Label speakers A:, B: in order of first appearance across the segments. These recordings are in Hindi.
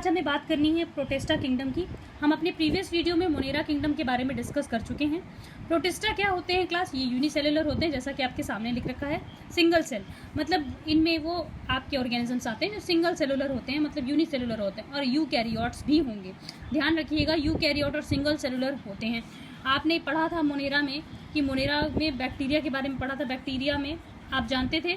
A: आज हमें बात करनी है प्रोटिस्टा किंगडम की। हम अपने प्रीवियस वीडियो में मोनेरा किंगडम के बारे में डिस्कस कर चुके हैं। प्रोटिस्टा क्या होते हैं क्लास? ये यूनिसेलुलर होते हैं, जैसा कि आपके सामने लिख रखा है। सिंगल सेल मतलब इनमें वो आपके ऑर्गेनिजम्स आते हैं जो सिंगल सेलुलर होते हैं, मतलब यूनिसेलुलर होते हैं, और यूकैरियोट्स भी होंगे। ध्यान रखिएगा, यूकैरियोट और सिंगल सेलुलर होते हैं। आपने पढ़ा था मोनेरा में कि मोनेरा में बैक्टीरिया के बारे में पढ़ा था। बैक्टीरिया में आप जानते थे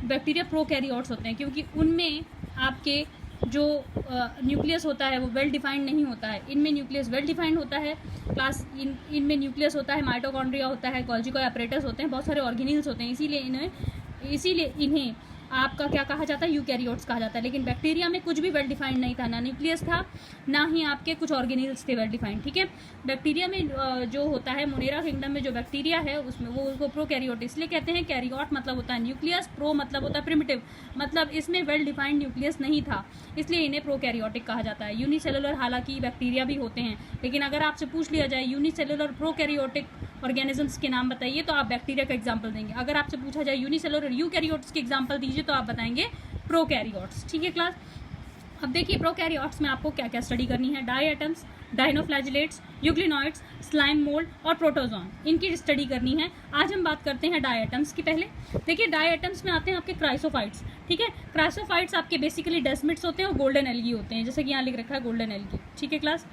A: बैक्टीरिया प्रोकैरियोट्स होते हैं, क्योंकि उनमें आपके जो न्यूक्लियस होता है वो वेल डिफाइंड नहीं होता है। इनमें न्यूक्लियस वेल डिफाइंड होता है क्लास। इनमें न्यूक्लियस होता है, माइटोकॉन्ड्रिया होता है, गोल्जी अपरेटस होते हैं, बहुत सारे ऑर्गेनिल्स होते हैं। इसीलिए इन्हें आपका क्या कहा जाता है? यूकैरियोट्स कहा जाता है। लेकिन बैक्टीरिया में कुछ भी वेल डिफाइंड नहीं था, ना न्यूक्लियस था, ना ही आपके कुछ ऑर्गेनिल्स थे वेल डिफाइंड। ठीक है, बैक्टीरिया में जो होता है, मोनेरा किंगडम में जो बैक्टीरिया है उसमें वो उसको प्रोकैरियोट इसलिए कहते हैं। कैरियोट मतलब होता है न्यूक्लियस, प्रो मतलब होता है प्रिमिटिव, मतलब इसमें वेल डिफाइंड न्यूक्लियस नहीं था, इसलिए इन्हें प्रोकैरियोटिक कहा जाता है। यूनिसेलुलर हालांकि बैक्टीरिया भी होते हैं, लेकिन अगर आपसे पूछ लिया जाए यूनिसेलुलर प्रोकैरियोटिक ऑर्गेनिजम्स के नाम बताइए तो आप बैक्टीरिया का एग्जाम्पल देंगे। अगर आपसे पूछा जाए यूनिसेलुलर यूकैरियोट्स के एग्जाम्पल दीजिए तो आप बताएंगे प्रोकैरियोट्स। ठीक है क्लास, अब देखिए प्रोकैरियोट्स में आपको क्या क्या स्टडी करनी है। Diatoms, dinoflagellates, euglenoids, slime mould और प्रोटोजोन, इनकी स्टडी करनी है। आज हम बात करते हैं डाई एटम्स की। पहले देखिए डाई एटम्स में आते हैं आपके क्राइसोफाइट्स। ठीक है, क्राइसोफाइट्स आपके बेसिकली डेस्मिड्स होते हैं और गोल्डन एल्गी होते हैं, जैसे कि यहाँ लिख रखा है गोल्डन एल्गी। ठीक है क्लास,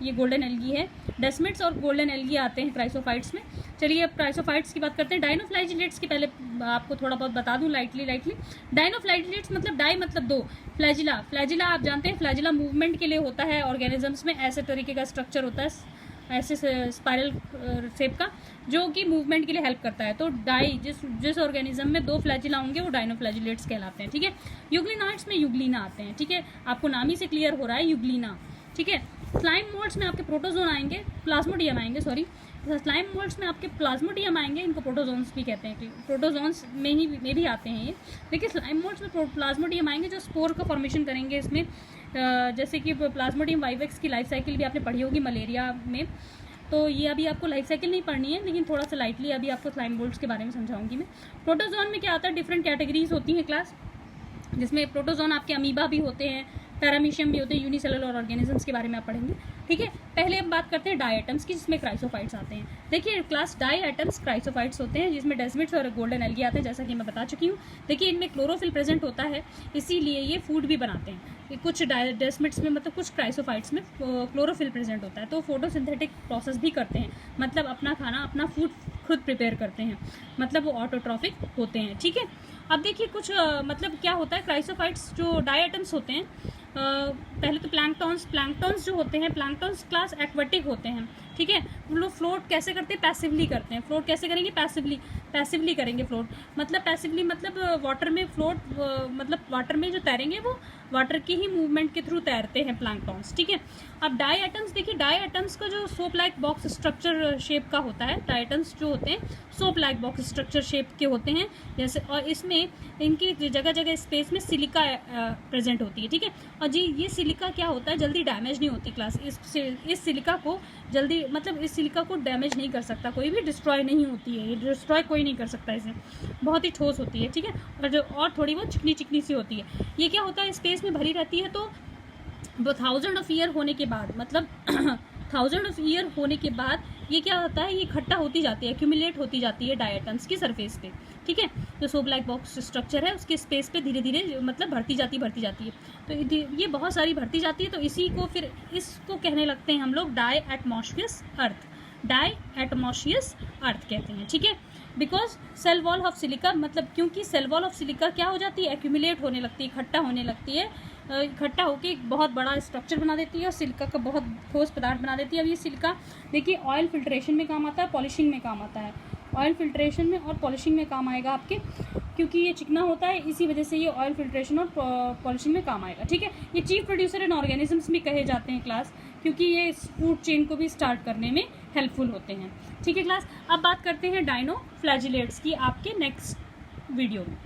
A: ये गोल्डन एल्गी है। डेस्मिड्स और गोल्डन एल्गी आते हैं क्राइसोफाइट्स में। चलिए अब क्राइसोफाइट्स की बात करते हैं। डायनोफ्लैजिलेट्स की पहले आपको थोड़ा बहुत बता दूं लाइटली। डायनोफ्लैजिलेट्स मतलब डाई मतलब दो, फ्लैजिला आप जानते हैं, फ्लैजिला मूवमेंट के लिए होता है ऑर्गेनिजम्स में। ऐसे तरीके का स्ट्रक्चर होता है, ऐसे स्पाइरल शेप का, जो कि मूवमेंट के लिए हेल्प करता है। तो डाई जिस ऑर्गेनिज्म में दो फ्लैजिला होंगे वो डायनोफ्लैजिलेट्स कहलाते हैं। ठीक है, यूग्लिनॉइड्स में यूग्लिना आते हैं। ठीक है, आपको नाम ही से क्लियर हो रहा है यूग्लिना। ठीक है, स्लाइम मोल्ड्स में आपके प्रोटोजोन आएंगे, प्लाज्मोडियम आएंगे, सॉरी स्लाइम मोल्ड्स में आपके प्लाज्मोडियम आएंगे, इनको प्रोटोजोन्स भी कहते हैं। प्रोटोजोन्स में भी आते हैं ये, लेकिन स्लाइम मोल्ड्स में प्लाज्मोडियम आएंगे जो स्पोर का फॉर्मेशन करेंगे इसमें। जैसे कि प्लाज्मोडियम वाइवेक्स की लाइफ साइकिल भी आपने पढ़ी होगी मलेरिया में, तो ये अभी आपको लाइफ साइकिल नहीं पढ़नी है, लेकिन थोड़ा सा लाइटली अभी आपको स्लाइम मोल्ड्स के बारे में समझाऊंगी मैं। प्रोटोजोन में क्या आता है? डिफरेंट कैटेगरीज होती हैं क्लास, जिसमें प्रोटोजोन आपके अमीबा भी होते हैं, पैरामीशियम भी होते हैं, यूनिसेलुलर ऑर्गेनिजम्स के बारे में आप पढ़ेंगे। ठीक है, पहले हम बात करते हैं डाई एटम्स की, जिसमें क्राइसोफाइट्स आते हैं। देखिए क्लास, डाई एटम्स क्राइसोफाइट्स होते हैं, जिसमें डेस्मिड्स और गोल्डन एल्गी आते हैं, जैसा कि मैं बता चुकी हूँ। देखिए इनमें क्लोरोफिल प्रेजेंट होता है, इसीलिए ये फूड भी बनाते हैं। कुछ डेस्मिड्स में मतलब कुछ क्राइसोफाइट्स में क्लोरोफिल प्रेजेंट होता है, तो फोटोसिंथेटिक प्रोसेस भी करते हैं, मतलब अपना खाना, अपना फूड खुद प्रिपेयर करते हैं, मतलब वो ऑटोट्रॉफिक होते हैं। ठीक है, अब देखिए कुछ मतलब क्या होता है, क्राइसोफाइट्स जो डाई एटम्स होते हैं, पहले तो प्लैंक्टॉन्स जो होते हैं, प्लैंक्टॉन्स क्लास एक्वेटिक होते हैं। ठीक है, वो लोग फ्लोट कैसे करते हैं? पैसिवली करते हैं। फ्लोट कैसे करेंगे? पैसिवली करेंगे फ्लोट, मतलब पैसिवली मतलब वाटर में फ्लोट, मतलब वाटर में जो तैरेंगे वो वाटर की ही मूवमेंट के थ्रू तैरते हैं प्लैंक्टॉन्स। ठीक है, अब डाई एटम्स देखिए, डाई एटम्स का जो soap like box structure shape का होता है, डाई एटम्स जो होते हैं soap like box structure shape के होते हैं जैसे, और इसमें इनकी जगह जगह स्पेस में सिलिका प्रेजेंट होती है। ठीक है, और जी ये सिलिका क्या होता है, जल्दी डैमेज नहीं होती क्लास। इस सिलिका को जल्दी, मतलब इस सिलिका को डैमेज नहीं कर सकता कोई भी, डिस्ट्रॉय नहीं होती है, ये डिस्ट्रॉय कोई नहीं कर सकता इसे, बहुत ही ठोस होती है। ठीक है, और थोड़ी बहुत चिकनी सी होती है। ये क्या होता है, स्पेस में भरी रहती है, तो 1000 ऑफ ईयर होने के बाद, मतलब 1000 ऑफ ईयर होने के बाद ये क्या होता है, ये इकट्ठा होती जाती है, एक्यूमुलेट होती जाती है डाई एटम्स की सरफेस पे। ठीक है, जो सोप लाइक बॉक्स स्ट्रक्चर है उसके स्पेस पे धीरे धीरे मतलब भरती जाती है, तो ये बहुत सारी भरती जाती है, तो इसी को फिर इसको कहने लगते हैं हम लोग डाई एटमॉस्फियस अर्थ कहते हैं। ठीक है, because cell wall of silica, मतलब क्योंकि सेल वॉल ऑफ सिलिका क्या हो जाती है, एक्यूमुलेट होने लगती है, इकट्ठा होने लगती है, इकट्ठा होकर एक बहुत बड़ा स्ट्रक्चर बना देती है और सिलिका का बहुत ठोस पदार्थ बना देती है। अब ये सिलिका देखिए ऑयल फिल्ट्रेशन में काम आता है, पॉलिशिंग में काम आता है। ऑयल फिल्ट्रेशन में और पॉलिशिंग में काम आएगा आपके, क्योंकि ये चिकना होता है, इसी वजह से ये ऑयल फिल्ट्रेशन और पॉलिशिंग में काम आएगा। ठीक है, ये चीफ प्रोड्यूसर इन ऑर्गेनिजम्स भी कहे जाते हैं क्लास, क्योंकि ये फूड चेन को भी स्टार्ट करने में हेल्पफुल होते हैं। ठीक है क्लास, अब बात करते हैं डायनोफ्लैजिलेट्स की आपके नेक्स्ट वीडियो में।